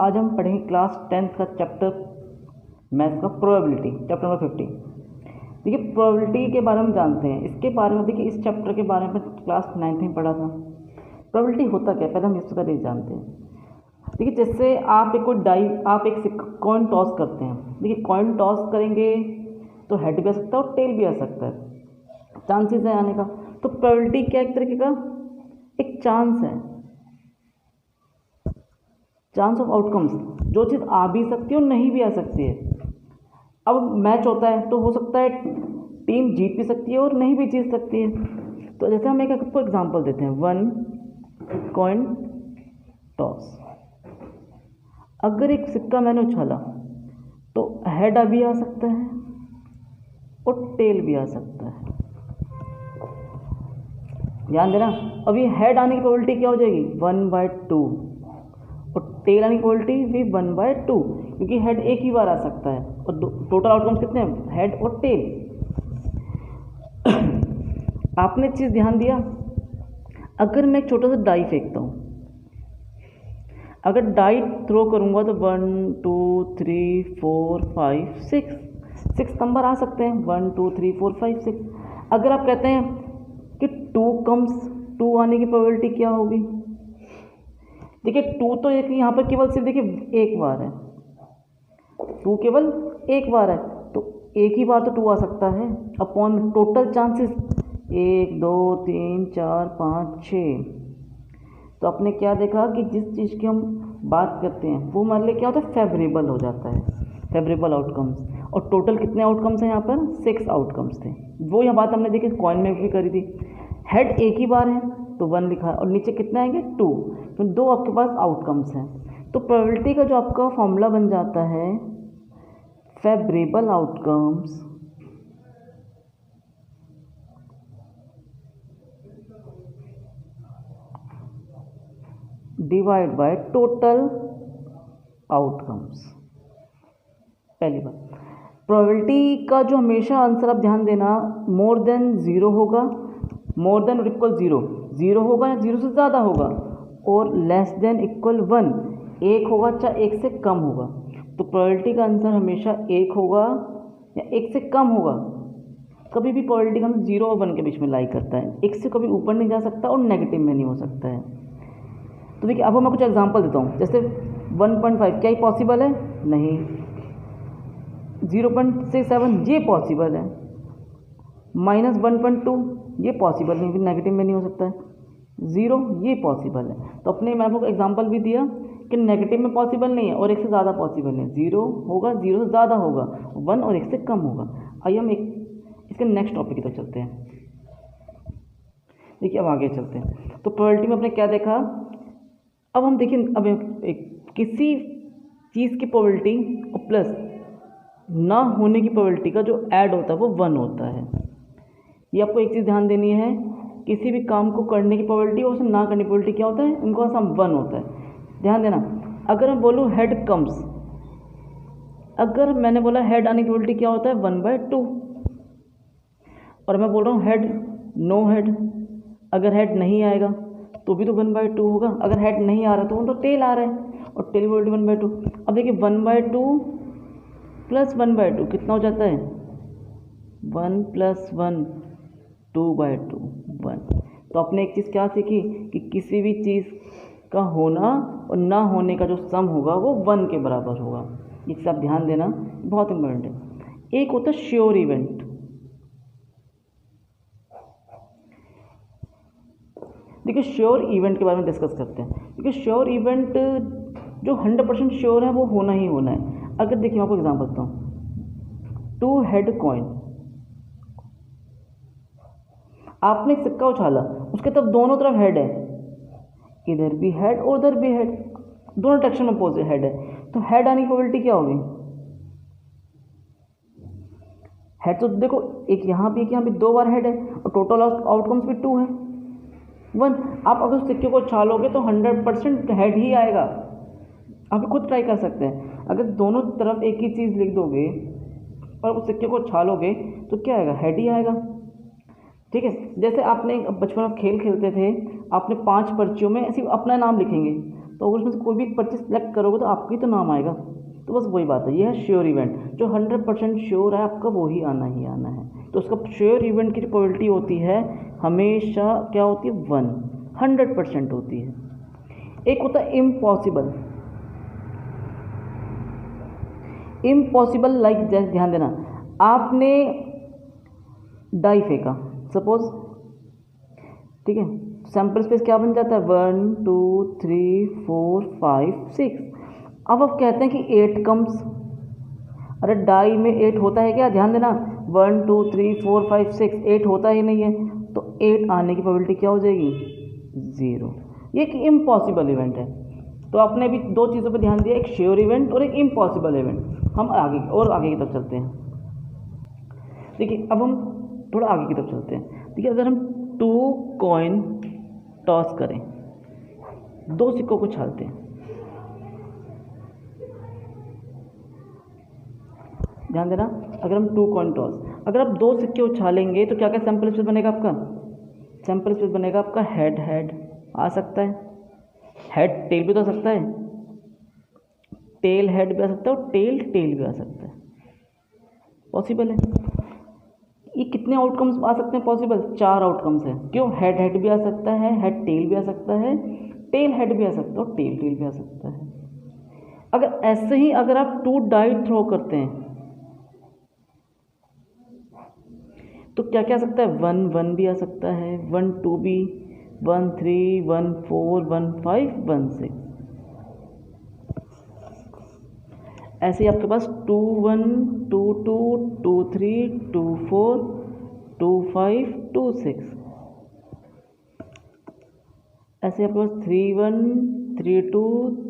आज हम पढ़ेंगे क्लास 10th का चैप्टर मैथ्स का प्रोबेबिलिटी, चैप्टर नंबर 50। देखिए प्रोबेबिलिटी के बारे में जानते हैं। इसके बारे में देखिए इस चैप्टर के बारे में क्लास 9th में पढ़ा था। प्रोबेबिलिटी होता क्या है पहले हम इससे पहले जानते हैं। देखिए जैसे आप एक कॉइन टॉस करते हैं। देखिए कॉइन टॉस करेंगे तो हेड भी आ सकता है और टेल भी आ सकता है, चांसेस है आने का। तो प्रोबेबिलिटी क्या एक तरीके का एक चांस है, चांस ऑफ आउटकम्स। जो चीज़ आ भी सकती है और नहीं भी आ सकती है। अब मैच होता है तो हो सकता है टीम जीत भी सकती है और नहीं भी जीत सकती है। तो जैसे हम एक आपको एग्जांपल देते हैं, 1 कॉइन टॉस। अगर एक सिक्का मैंने उछाला तो हेड भी आ सकता है और टेल भी आ सकता है। ध्यान देना, अब ये हेड आने की प्रोबेबिलिटी क्या हो जाएगी 1/2 और टेल आने की प्रोबेबिलिटी भी 1/2, क्योंकि हेड एक ही बार आ सकता है और टोटल आउटकम्स कितने हैं, हेड और टेल। आपने चीज़ ध्यान दिया, अगर मैं एक छोटा सा डाई फेंकता हूँ, अगर डाई थ्रो करूँगा तो 1 2 3 4 5 6 नंबर आ सकते हैं, 1 2 3 4 5 6। अगर आप कहते हैं कि 2 आने की प्रोबेबिलिटी क्या होगी, देखिए 2 तो एक यहाँ पर केवल सिर्फ देखिए एक बार है, 2 केवल एक बार है तो एक ही बार तो 2 आ सकता है अपॉन टोटल चांसेस 1 2 3 4 5 6। तो आपने क्या देखा कि जिस चीज़ की हम बात करते हैं वो हमारे लिए क्या होता है, फेवरेबल हो जाता है, फेवरेबल आउटकम्स। और टोटल कितने आउटकम्स हैं यहाँ पर, 6 आउटकम्स थे। वो यह बात हमने देखी कॉइन में भी करी थी। हेड एक ही बार है तो 1 लिखा है और नीचे कितने आएंगे 2, तो 2 आपके पास आउटकम्स हैं। तो प्रोबेबिलिटी का जो आपका फॉर्मूला बन जाता है, favourable outcomes divide by total outcomes. पहली बात, प्रोबेबिलिटी का जो हमेशा आंसर आप ध्यान देना, मोर देन 0 होगा, मोर देन और इक्वल 0 होगा या 0 से ज़्यादा होगा, और लेस देन इक्वल 1 1 होगा चाहे 1 से कम होगा। तो प्रोबेबिलिटी का आंसर हमेशा 1 होगा या 1 से कम होगा। कभी भी प्रोबेबिलिटी का 0 और 1 के बीच में लाई करता है, 1 से कभी ऊपर नहीं जा सकता और नेगेटिव में नहीं हो सकता है। तो देखिए अब मैं कुछ एग्जांपल देता हूँ। जैसे 1.5 क्या ये पॉसिबल है, नहीं। 0.67 ये पॉसिबल है, -1.2 ये पॉसिबल नहीं, नेगेटिव में नहीं हो सकता है। 0 ये पॉसिबल है। तो अपने मैं आपको एग्जांपल भी दिया कि नेगेटिव में पॉसिबल नहीं है और 1 से ज़्यादा पॉसिबल नहीं। 0 होगा, 0 से ज़्यादा होगा, 1 और 1 से कम होगा। आइए हम इसके नेक्स्ट टॉपिक की तरफ चलते हैं। देखिए अब आगे चलते हैं। तो प्रोबेबिलिटी में आपने क्या देखा, अब हम देखें, अब किसी चीज़ की प्रोबेबिलिटी और प्लस ना होने की प्रोबेबिलिटी का जो ऐड होता है वो 1 होता है। ये आपको एक चीज़ ध्यान देनी है, किसी भी काम को करने की प्रोबेबिलिटी और उसे ना करने की प्रोबेबिलिटी क्या होता है, उनका सम 1 होता है। ध्यान देना, अगर मैं बोलूँ हेड कम्स, अगर मैंने बोला हेड आने की प्रोबेबिलिटी क्या होता है 1/2, और मैं बोल रहा हूँ हेड नो हेड, अगर हेड नहीं आएगा तो भी तो 1/2 होगा। अगर हेड नहीं आ रहा तो टेल आ रहा है और टेल प्रोबेबिलिटी 1/2। अब देखिए 1/2 प्लस 1/2 कितना हो जाता है, 1 + 1 2/2 1। तो आपने एक चीज़ क्या सीखी कि किसी भी चीज़ का होना और ना होने का जो सम होगा वो 1 के बराबर होगा। ये चीज़ आप ध्यान देना, बहुत इंपॉर्टेंट है। एक होता है श्योर इवेंट। देखिए श्योर इवेंट के बारे में डिस्कस करते हैं। देखिए श्योर इवेंट जो 100% श्योर है वो होना ही होना है। अगर देखिए मैं आपको एग्जांपल देता हूँ, 2 हेड कॉइन, आपने एक सिक्का उछाला, उसके तब दोनों तरफ हेड है, इधर भी हेड और उधर भी हेड, दोनों डायरेक्शन में अपोजिट हेड है। तो हेड आने की प्रोबेबिलिटी क्या होगी, हेड तो देखो एक यहाँ भी 2 बार हेड है और टोटल आउटकम्स भी 2 है 1। आप अगर उस सिक्के को उछालोगे तो 100% हेड ही आएगा। आप खुद ट्राई कर सकते हैं। अगर दोनों तरफ एक ही चीज़ लिख दोगे और उस सिक्के को उछालोगे तो क्या आएगा, हेड ही आएगा। ठीक है, जैसे आपने बचपन में खेल खेलते थे, आपने 5 पर्चियों में ऐसे अपना नाम लिखेंगे तो अगर उसमें से कोई भी एक परचेज सेलेक्ट करोगे तो आपका ही तो नाम आएगा। तो बस वही बात है, ये है श्योर इवेंट। जो 100% श्योर है आपका वो ही आना है। तो उसका श्योर इवेंट की जो प्रोबेबिलिटी होती है हमेशा क्या होती है, 100% होती है। एक होता है इम्पॉसिबल। इम्पॉसिबल लाइक जैसे ध्यान देना, आपने डाई फेंका सपोज, ठीक है, सैंपल स्पेस क्या बन जाता है 1 2 3 4 5 6। अब आप कहते हैं कि 8 कम्स, अरे डाई में 8 होता है क्या, ध्यान देना 1 2 3 4 5 6 8 होता ही नहीं है, तो 8 आने की प्रोबेबिलिटी क्या हो जाएगी 0। ये एक इम्पॉसिबल इवेंट है। तो आपने अभी दो चीज़ों पर ध्यान दिया, एक श्योर इवेंट और एक इम्पॉसिबल इवेंट। हम आगे की तरफ चलते हैं। देखिए अब हम थोड़ा आगे की तरफ चलते हैं। देखिए अगर हम 2 कॉइन टॉस करें, 2 सिक्कों को उछालते हैं, ध्यान देना, अगर हम 2 कॉइन टॉस, अगर आप 2 सिक्के उछालेंगे तो क्या क्या सैंपल स्पेस बनेगा आपका, सैंपल स्पेस बनेगा आपका हेड हेड आ सकता है, हेड टेल भी तो आ सकता है, टेल हेड भी आ सकता है और टेल टेल भी आ सकता है, पॉसिबल है। ये कितने आउटकम्स आ सकते हैं पॉसिबल, 4 आउटकम्स हैं। क्यों, हेड हेड भी आ सकता है, हेड टेल भी आ सकता है, टेल हेड भी आ सकता है और टेल टेल भी आ सकता है। अगर ऐसे ही अगर आप 2 डाई थ्रो करते हैं तो क्या क्या आ सकता है, 1 1 भी आ सकता है, 1 2 भी, 1 3 1 4 1 5 1 6। ऐसे ही आपके पास 2 1 2 2 2 3 2 4 2 5 2 6। ऐसे आपके पास 3 1 3 2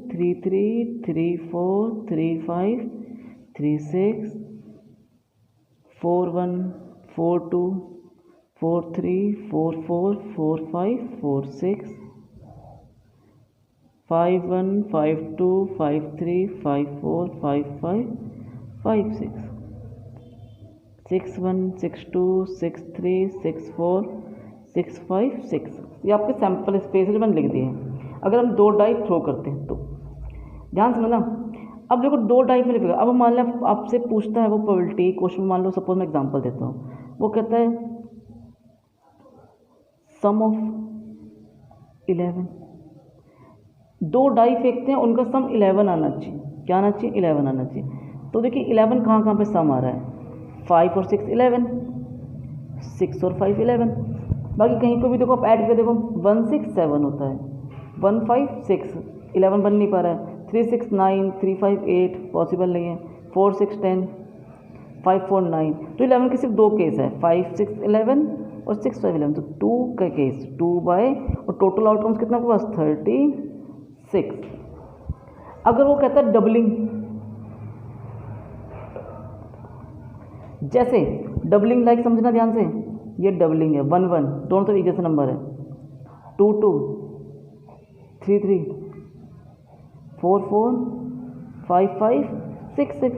3 3 3 4 3 5 3 6 4 1 4 2 4 3 4 4 4 5 4 6 5 1 5 2 5 3 5 4 5 5 5 6 6 1 6 2 6 3 6 4 6 5 6। ये आपके सैंपल स्पेस जो मैंने लिख दिए हैं। अगर हम 2 डाई थ्रो करते हैं तो ध्यान से ना, अब देखो 2 डाई में लिखेगा। अब मान लें आपसे पूछता है वो प्रोबेबिलिटी क्वेश्चन, मान लो सपोज मैं एग्जांपल देता हूँ, वो कहता है सम ऑफ 11। 2 डाई फेंकते हैं, उनका सम 11 आना चाहिए। क्या आना चाहिए, 11 आना चाहिए। तो देखिए 11 कहाँ कहाँ पे सम आ रहा है, 5 और 6 11, 6 और 5 11। बाकी कहीं पर भी देखो आप ऐड करके देखो 1 6 7 होता है, 1 5 6 11 बन नहीं पा रहा है, 3 6 9 3 5 8 पॉसिबल नहीं है, 4 6 10 5 4 9। तो 11 के सिर्फ 2 केस है, 5 6 11 और 6 5 11। तो 2 का केस 2 बाय, और टोटल आउटकम्स कितना आपके पास 36। अगर वो कहता है डबलिंग, जैसे डबलिंग लाइक समझना ध्यान से, ये डबलिंग है 1 1, दोनों तो एक जैसा नंबर है, 2 2 3 3 4 4 5 5 6 6।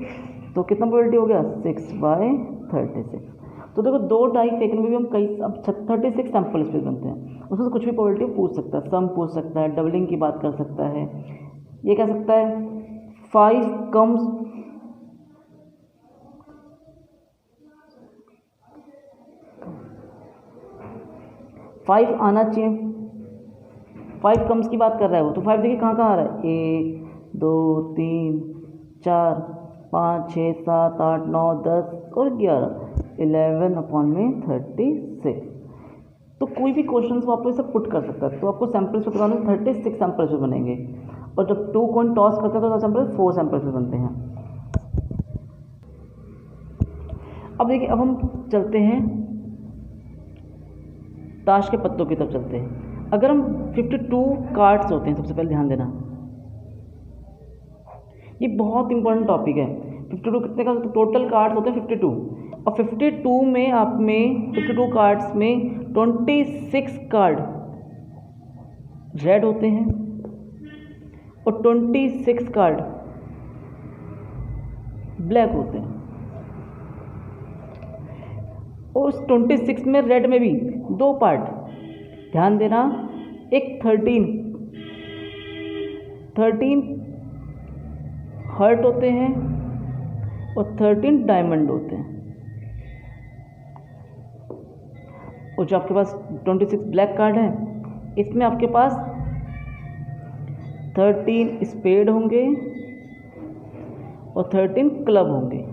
तो कितना प्रोबेबिलिटी हो गया 6 बाय 36। तो देखो 2 डाई फेंकने में भी हम कई अब 36 सैंपल स्पेस बनते हैं। उसमें से कुछ भी प्रोबेबिलिटी पूछ सकता है, सम पूछ सकता है, डबलिंग की बात कर सकता है। ये कह सकता है 5 कम्स, फाइव आना चाहिए, 5 कम्स की बात कर रहा है वो। तो 5 देखिए कहाँ कहाँ आ रहा है, 1 2 3 4 5 6 7 8 9 10 और 11, 11/36। तो कोई भी क्वेश्चन को आपको इसे पुट कर सकता है। तो आपको सैंपल्स पे बताना 36 सैंपल्स पे बनेंगे, और जब 2 कॉइन टॉस करते हैं तो सैंपल 4 सैंपल्स पे बनते हैं। अब देखिए अब हम चलते हैं ताश के पत्तों की तरफ चलते हैं। अगर हम 52 कार्ड्स होते हैं, सबसे पहले ध्यान देना, ये बहुत इंपॉर्टेंट टॉपिक है। 52 कितने का टोटल कार्ड्स होते हैं 52, और 52 में आप में 52 कार्ड्स में 26 कार्ड रेड होते हैं और 26 कार्ड ब्लैक होते हैं। और उस 26 में रेड में भी 2 पार्ट, ध्यान देना, एक 13 13 हर्ट होते हैं और 13 डायमंड होते हैं। और जो आपके पास 26 ब्लैक कार्ड है, इसमें आपके पास 13 स्पेड होंगे और 13 क्लब होंगे।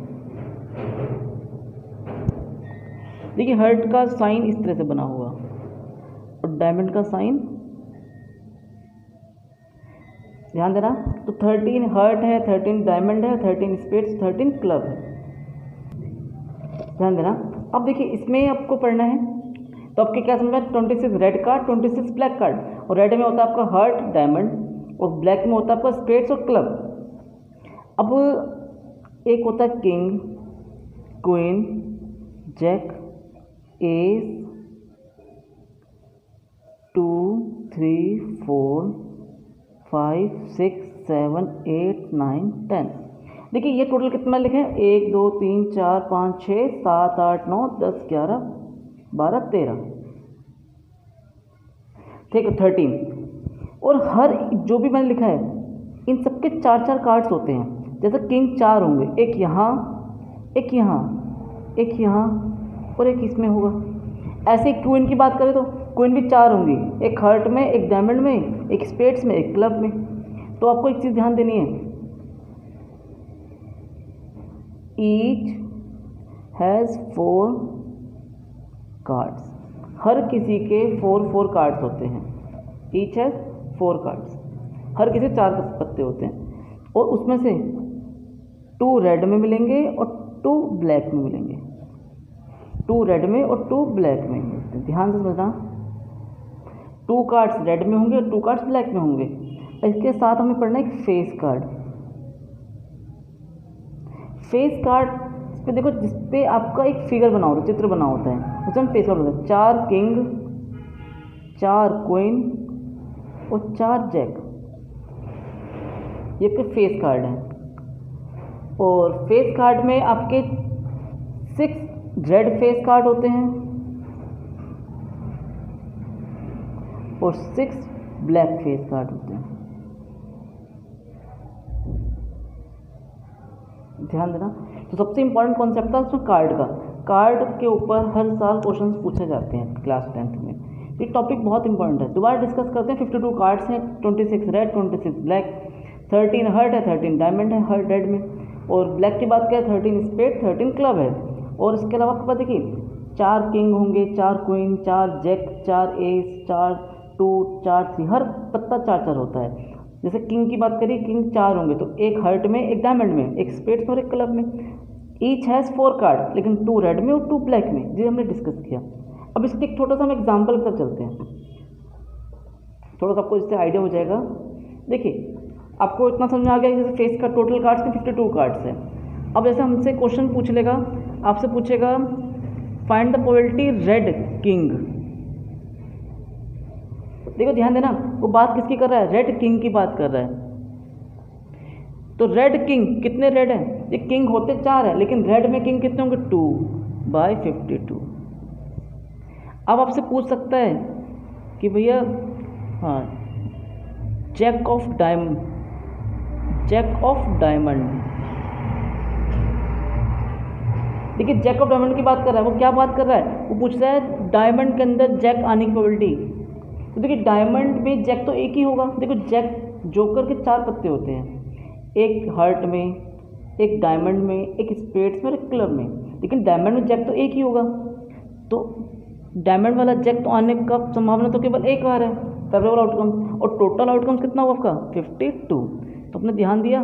देखिए हर्ट का साइन इस तरह से बना हुआ और डायमंड का साइन, ध्यान देना। तो 13 हर्ट है, 13 डायमंड है, 13 स्पेड्स, 13 क्लब है, ध्यान देना। अब देखिए इसमें आपको पढ़ना है, तो आपके क्या समझ में, 26 रेड कार्ड, 26 ब्लैक कार्ड, और रेड में होता है आपका हर्ट, डायमंड, और ब्लैक में होता है आपका स्पेड्स और क्लब। अब एक होता है किंग, क्वीन, जैक, एस, 2, 3, 4, 5, 6, 7, 8, 9, 10। देखिए ये टोटल कितना लिखे हैं, 1, 2, 3, 4, 5, 6, 7, 8, 9, 10, 11, 12, 13, ठीक है 13। और हर जो भी मैंने लिखा है इन सबके 4-4 कार्ड्स होते हैं। जैसे किंग 4 होंगे, एक यहाँ, एक यहाँ, एक यहाँ और एक इसमें होगा। ऐसे क्वीन की बात करें तो क्वीन भी 4 होंगी, एक हर्ट में, एक डायमंड में, एक स्पेड्स में, एक क्लब में। तो आपको एक चीज़ ध्यान देनी है, ईच हैज़ 4 कार्ड्स। हर किसी के 4 कार्ड्स होते हैं। ईच हैज़ 4 कार्ड्स, हर किसी 4 पत्ते होते हैं, और उसमें से 2 रेड में मिलेंगे और 2 ब्लैक में मिलेंगे। 2 रेड में और 2 ब्लैक में मिलते हैं, ध्यान से समझना। 2 कार्ड्स रेड में होंगे और 2 कार्ड्स ब्लैक में होंगे। इसके साथ हमें पढ़ना है एक फेस कार्ड। फेस कार्ड पे देखो, जिसपे आपका एक फिगर बना होता है, चित्र बना होता है, उसमें फेस कार्ड होता है। 4 किंग, 4 क्वीन और 4 जैक, ये आपके फेस कार्ड है। और फेस कार्ड में आपके 6 रेड फेस कार्ड होते हैं और 6 ब्लैक फेस कार्ड होते हैं, ध्यान देना। तो सबसे इंपॉर्टेंट कॉन्सेप्ट था उसमें कार्ड का। कार्ड के ऊपर हर साल क्वेश्चन पूछे जाते हैं क्लास 10th में। ये टॉपिक बहुत इंपॉर्टेंट है। दोबारा डिस्कस करते हैं। 52 कार्ड्स हैं, 26 रेड, 26 ब्लैक, 13 हर्ट है, 13 डायमंड है हर्ट रेड में, और ब्लैक की बात करें 13 स्पेड, 13 क्लब है। और इसके अलावा आपके पास देखिए 4 किंग होंगे, 4 क्वीन, 4 जैक, 4 एस, 4 2, 4 3, हर पत्ता 4-4 होता है। जैसे किंग की बात करिए, किंग 4 होंगे, तो एक हर्ट में, एक डायमंड में, एक स्पेड्स और एक क्लब में। ईच हैज़ 4 कार्ड, लेकिन 2 रेड में और 2 ब्लैक में, जी हमने डिस्कस किया। अब इसके एक छोटा सा हम एग्जाम्पल पर चलते हैं, थोड़ा सा आपको इससे आइडिया हो जाएगा। देखिए आपको इतना समझ में आ गया, जैसे फेस का टोटल कार्ड्स के 52 कार्ड्स हैं। अब जैसे हमसे क्वेश्चन पूछ लेगा, आपसे पूछेगा find the probability red king. देखो ध्यान देना, वो बात किसकी कर रहा है, रेड किंग की बात कर रहा है। तो रेड किंग कितने रेड हैं, ये किंग होते 4 है, लेकिन रेड में किंग कितने होंगे, 2/52। अब आपसे पूछ सकता है कि भैया हाँ jack of diamond, jack of diamond, देखिए जैक ऑफ डायमंड की बात कर रहा है। वो क्या बात कर रहा है, वो पूछ रहा है डायमंड के अंदर जैक आने की प्रोबेबिलिटी। तो देखिए डायमंड में जैक तो एक ही होगा। देखो जैक जोकर के 4 पत्ते होते हैं, एक हर्ट में, एक डायमंड में, एक स्पेड्स में और एक क्लब में, लेकिन डायमंड में जैक तो एक ही होगा। तो डायमंड वाला जैक तो आने का संभावना तो केवल एक बार है, फेवरेबल आउटकम, और टोटल आउटकम्स कितना हुआ आपका 52। तो अपने ध्यान दिया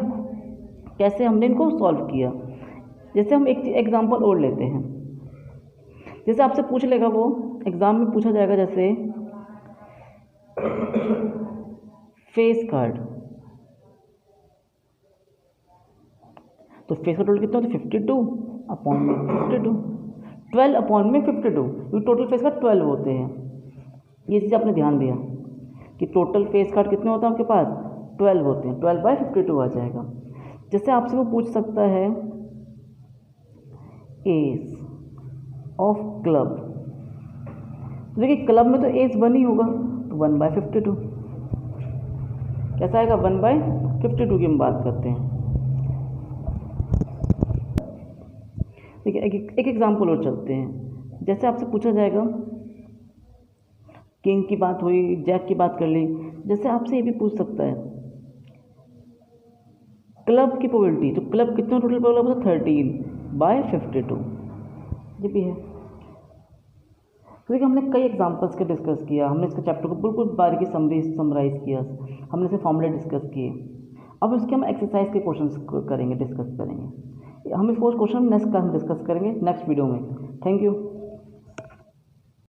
कैसे हमने इनको सॉल्व किया। जैसे हम एक एग्जांपल और लेते हैं, जैसे आपसे पूछ लेगा, वो एग्ज़ाम में पूछा जाएगा, जैसे फेस कार्ड। तो फेस का टोटल कितना होता है 52/52, 12/52, क्योंकि टोटल फेस कार्ड 12 होते हैं। ये चीज़ आपने ध्यान दिया कि टोटल फेस कार्ड कितने होते हैं आपके पास, 12 होते हैं, 12/52 आ जाएगा। जैसे आपसे वो पूछ सकता है एस ऑफ क्लब, तो देखिए क्लब में तो एस 1 ही होगा, तो 1/52। कैसा आएगा 1/52 की हम बात करते हैं। देखिए एक एग्जाम्पल और चलते हैं। जैसे आपसे पूछा जाएगा किंग की बात हुई, जैक की बात कर ली, जैसे आपसे ये भी पूछ सकता है क्लब की प्रोबेबिलिटी, तो क्लब कितने टोटल प्रॉब्लम है 13/52, ये भी है। तो देखिए हमने कई एग्जांपल्स के डिस्कस किया, हमने इसके चैप्टर को बिल्कुल बारीकी समराइज किया, हमने इसे फॉर्मूले डिस्कस किए। अब इसके हम एक्सरसाइज के क्वेश्चंस करेंगे, डिस्कस करेंगे। हम इस क्वेश्चन नेक्स्ट क्लास में डिस्कस करेंगे नेक्स्ट वीडियो में। Thank you.